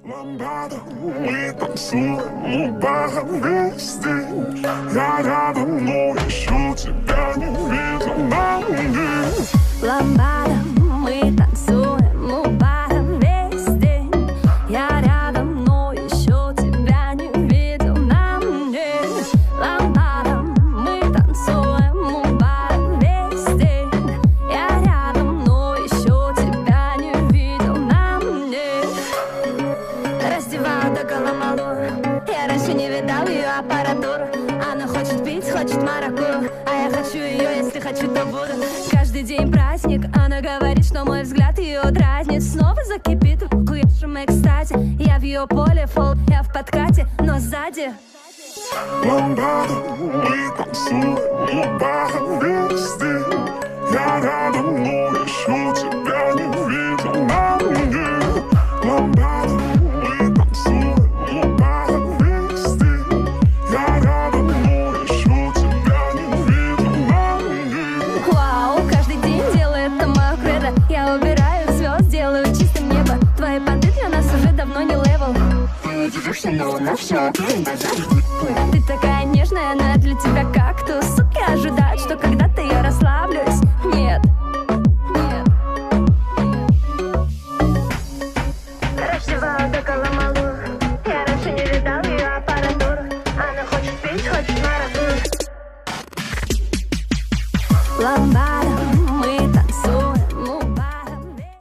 Ламбада, мы танцуем у бара вместе. Я рядом, но еще тебя не видел на мне. Ламбада, мы танцуем у бара весь день. Я рядом, но еще тебя не видел на мне. Ламбада, мы танцуем у бара весь день. Я рядом, но еще тебя не видел на мне. Раздеваю догола малую. Я раньше не видал ее аппаратуру. Она хочет пить, хочет маракую. А я хочу ее, если хочу, то буду. Каждый день праздник. Она говорит, что мой взгляд ее дразнит. Снова закипит в хуевшем экстазе. Я в ее поле фол, я в подкате, но сзади. Ламбада, мы танцуем у бара вместе. Я рядом, но еще тебя не видел на мне. Ламбада, мы танцуем у бара вместе. Я рядом, но еще тебя не видел на мне. Вау, каждый день делает это мое кредо. Я убираю звезд, делаю чистым небо. Твои понты для нас уже давно не левел. Ты удивишься, но на все. Ты такая нежная, она для тебя